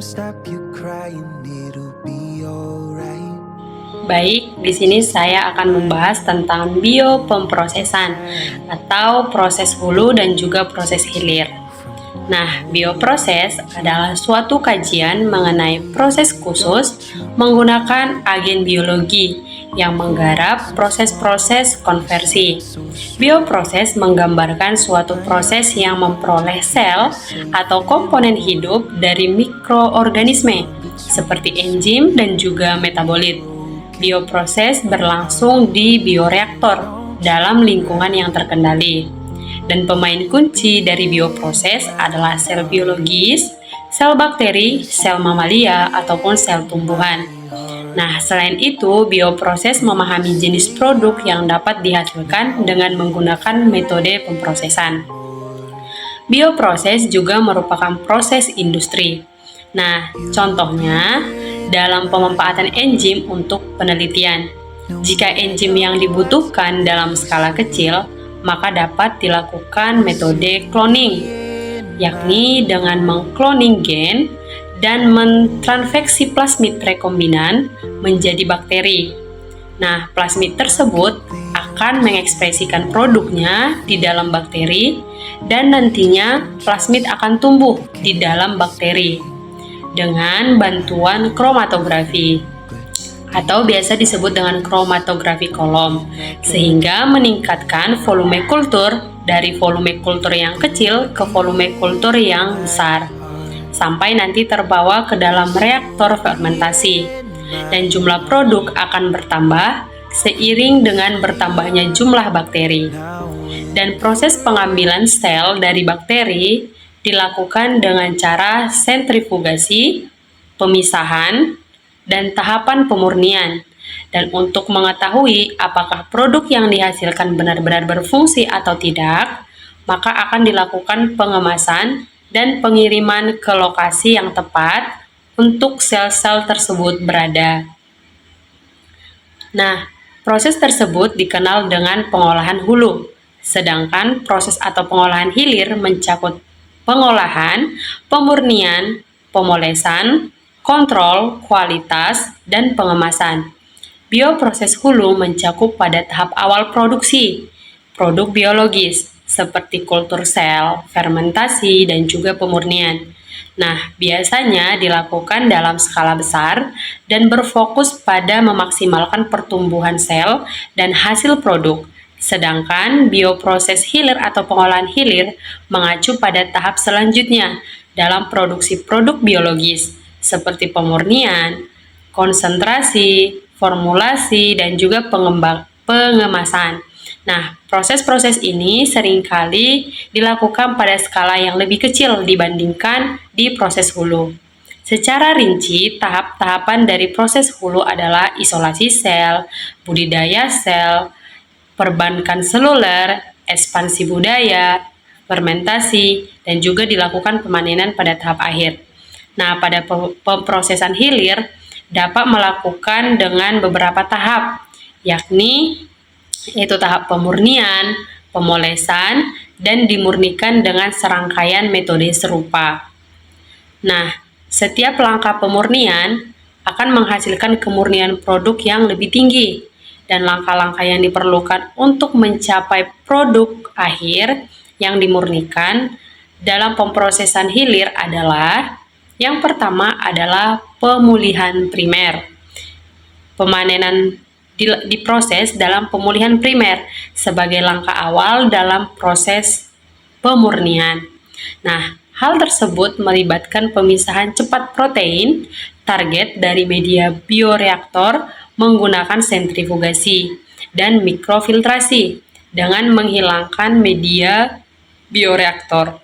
stop you crying, it'll be alright. Baik, di sini saya akan membahas tentang biopemprosesan atau proses hulu dan juga proses hilir. Nah, bioproses adalah suatu kajian mengenai proses khusus menggunakan agen biologi yang menggarap proses-proses konversi. Bioproses menggambarkan suatu proses yang memperoleh sel atau komponen hidup dari mikroorganisme seperti enzim dan juga metabolit. Bioproses berlangsung di bioreaktor dalam lingkungan yang terkendali. Dan pemain kunci dari bioproses adalah sel biologis, sel bakteri, sel mamalia, ataupun sel tumbuhan. Nah, selain itu, bioproses memahami jenis produk yang dapat dihasilkan dengan menggunakan metode pemprosesan. Bioproses juga merupakan proses industri. Nah, contohnya dalam pemanfaatan enzim untuk penelitian. Jika enzim yang dibutuhkan dalam skala kecil, maka dapat dilakukan metode cloning, yakni dengan mengkloning gen dan mentransfeksi plasmid rekombinan menjadi bakteri. Nah, plasmid tersebut akan mengekspresikan produknya di dalam bakteri dan nantinya plasmid akan tumbuh di dalam bakteri dengan bantuan kromatografi atau biasa disebut dengan kromatografi kolom, sehingga meningkatkan volume kultur dari volume kultur yang kecil ke volume kultur yang besar sampai nanti terbawa ke dalam reaktor fermentasi, dan jumlah produk akan bertambah seiring dengan bertambahnya jumlah bakteri. Dan proses pengambilan sel dari bakteri dilakukan dengan cara sentrifugasi, pemisahan, dan tahapan pemurnian. Dan untuk mengetahui apakah produk yang dihasilkan benar-benar berfungsi atau tidak, maka akan dilakukan pengemasan dan pengiriman ke lokasi yang tepat untuk sel-sel tersebut berada. Nah, proses tersebut dikenal dengan pengolahan hulu, sedangkan proses atau pengolahan hilir mencakup pengolahan, pemurnian, pemolesan, kontrol, kualitas, dan pengemasan. Bioproses hulu mencakup pada tahap awal produksi produk biologis seperti kultur sel, fermentasi, dan juga pemurnian. Nah, biasanya dilakukan dalam skala besar dan berfokus pada memaksimalkan pertumbuhan sel dan hasil produk. Sedangkan bioproses hilir atau pengolahan hilir mengacu pada tahap selanjutnya dalam produksi produk biologis seperti pemurnian, konsentrasi, formulasi, dan juga pengemasan. Nah, proses-proses ini seringkali dilakukan pada skala yang lebih kecil dibandingkan di proses hulu. Secara rinci, tahap-tahapan dari proses hulu adalah isolasi sel, budidaya sel, perbankan seluler, ekspansi budaya, fermentasi, dan juga dilakukan pemanenan pada tahap akhir. Nah, pada pemprosesan hilir dapat melakukan dengan beberapa tahap, yakni yaitu tahap pemurnian, pemolesan, dan dimurnikan dengan serangkaian metode serupa. Nah, setiap langkah pemurnian akan menghasilkan kemurnian produk yang lebih tinggi, dan langkah-langkah yang diperlukan untuk mencapai produk akhir yang dimurnikan dalam pemprosesan hilir adalah yang pertama adalah pemulihan primer. Pemanenan diproses dalam pemulihan primer sebagai langkah awal dalam proses pemurnian. Nah, hal tersebut melibatkan pemisahan cepat protein target dari media bioreaktor menggunakan sentrifugasi dan mikrofiltrasi dengan menghilangkan media bioreaktor.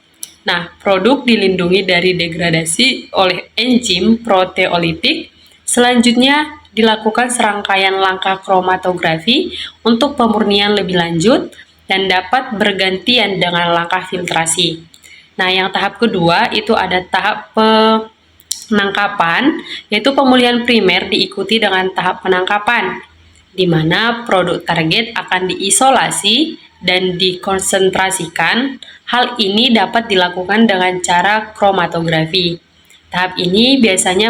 Nah, produk dilindungi dari degradasi oleh enzim proteolitik. Selanjutnya dilakukan serangkaian langkah kromatografi untuk pemurnian lebih lanjut dan dapat bergantian dengan langkah filtrasi. Nah, yang tahap kedua itu ada tahap penangkapan, yaitu pemulihan primer diikuti dengan tahap penangkapan, di mana produk target akan diisolasi dan dikonsentrasikan. Hal ini dapat dilakukan dengan cara kromatografi. Tahap ini biasanya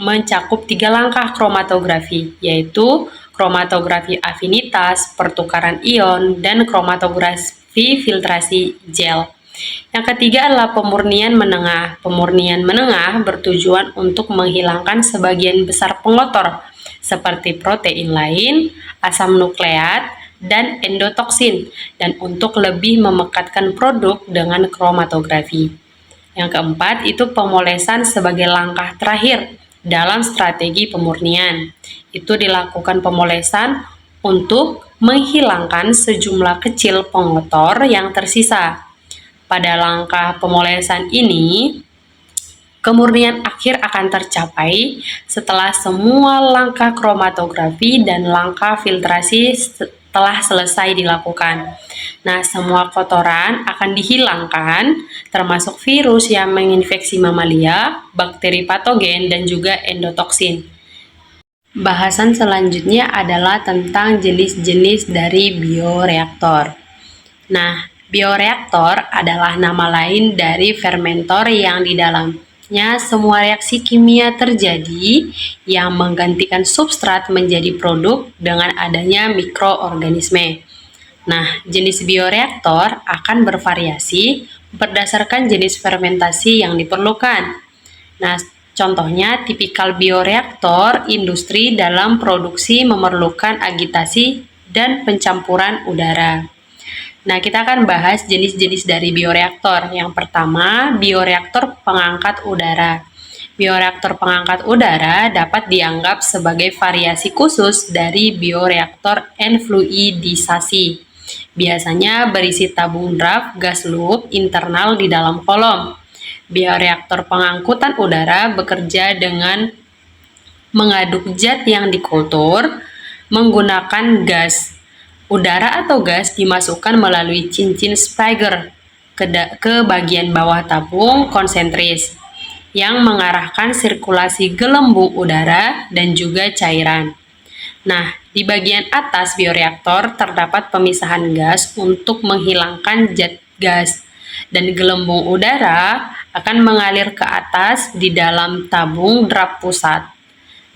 mencakup 3 langkah kromatografi, yaitu kromatografi afinitas, pertukaran ion, dan kromatografi filtrasi gel. Yang ketiga adalah pemurnian menengah. Pemurnian menengah bertujuan untuk menghilangkan sebagian besar pengotor, seperti protein lain, asam nukleat, dan endotoksin, dan untuk lebih memekatkan produk dengan kromatografi. Yang keempat itu pemolesan sebagai langkah terakhir dalam strategi pemurnian. Itu dilakukan pemolesan untuk menghilangkan sejumlah kecil pengotor yang tersisa. Pada langkah pemolesan ini, kemurnian akhir akan tercapai setelah semua langkah kromatografi dan langkah filtrasi telah selesai dilakukan. Nah, semua kotoran akan dihilangkan, termasuk virus yang menginfeksi mamalia, bakteri patogen, dan juga endotoksin. Bahasan selanjutnya adalah tentang jenis-jenis dari bioreaktor. Nah, bioreaktor adalah nama lain dari fermentor yang di dalamnya semua reaksi kimia terjadi yang menggantikan substrat menjadi produk dengan adanya mikroorganisme. Nah, jenis bioreaktor akan bervariasi berdasarkan jenis fermentasi yang diperlukan. Nah, contohnya tipikal bioreaktor industri dalam produksi memerlukan agitasi dan pencampuran udara. Nah, kita akan bahas jenis-jenis dari bioreaktor. Yang pertama, bioreaktor pengangkat udara. Bioreaktor pengangkat udara dapat dianggap sebagai variasi khusus dari bioreaktor enfluidisasi. Biasanya berisi tabung draft gas loop internal di dalam kolom. Bioreaktor pengangkutan udara bekerja dengan mengaduk zat yang dikultur menggunakan gas. Udara atau gas dimasukkan melalui cincin Sprague ke bagian bawah tabung konsentris yang mengarahkan sirkulasi gelembung udara dan juga cairan. Nah, di bagian atas bioreaktor terdapat pemisahan gas untuk menghilangkan zat gas, dan gelembung udara akan mengalir ke atas di dalam tabung draft pusat.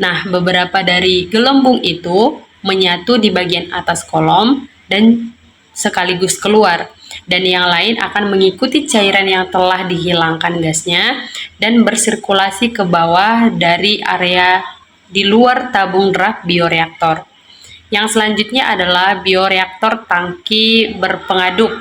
Nah, beberapa dari gelembung itu menyatu di bagian atas kolom dan sekaligus keluar, dan yang lain akan mengikuti cairan yang telah dihilangkan gasnya dan bersirkulasi ke bawah dari area di luar tabung draft bioreaktor. Yang selanjutnya adalah bioreaktor tangki berpengaduk.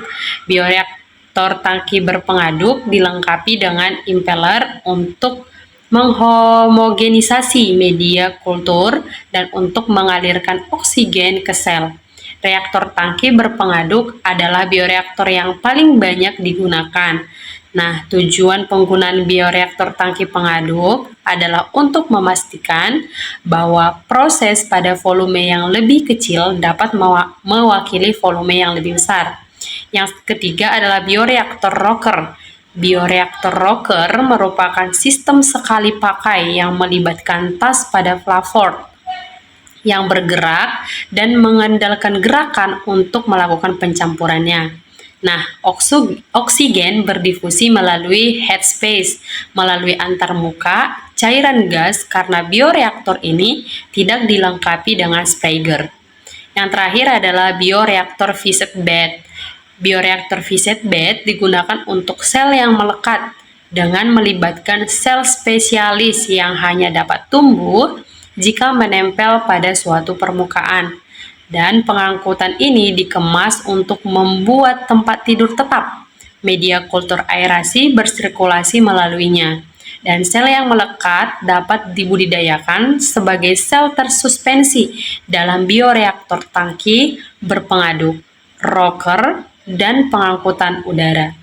Bioreaktor tangki berpengaduk dilengkapi dengan impeller untuk menghomogenisasi media kultur dan untuk mengalirkan oksigen ke sel. Reaktor tangki berpengaduk adalah bioreaktor yang paling banyak digunakan. Nah, tujuan penggunaan bioreaktor tangki pengaduk adalah untuk memastikan bahwa proses pada volume yang lebih kecil dapat mewakili volume yang lebih besar. Yang ketiga adalah bioreaktor rocker. Bioreaktor rocker merupakan sistem sekali pakai yang melibatkan tas pada flavor yang bergerak dan mengandalkan gerakan untuk melakukan pencampurannya. Nah, oksigen berdifusi melalui headspace, melalui antarmuka cairan gas karena bioreaktor ini tidak dilengkapi dengan Sprague. Yang terakhir adalah bioreaktor Visced bed. Bioreaktor Visced bed digunakan untuk sel yang melekat dengan melibatkan sel spesialis yang hanya dapat tumbuh jika menempel pada suatu permukaan, dan pengangkutan ini dikemas untuk membuat tempat tidur tetap. Media kultur aerasi bersirkulasi melaluinya, dan sel yang melekat dapat dibudidayakan sebagai sel tersuspensi dalam bioreaktor tangki berpengaduk, rocker, dan pengangkutan udara.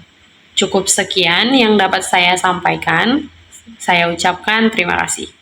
Cukup sekian yang dapat saya sampaikan. Saya ucapkan terima kasih.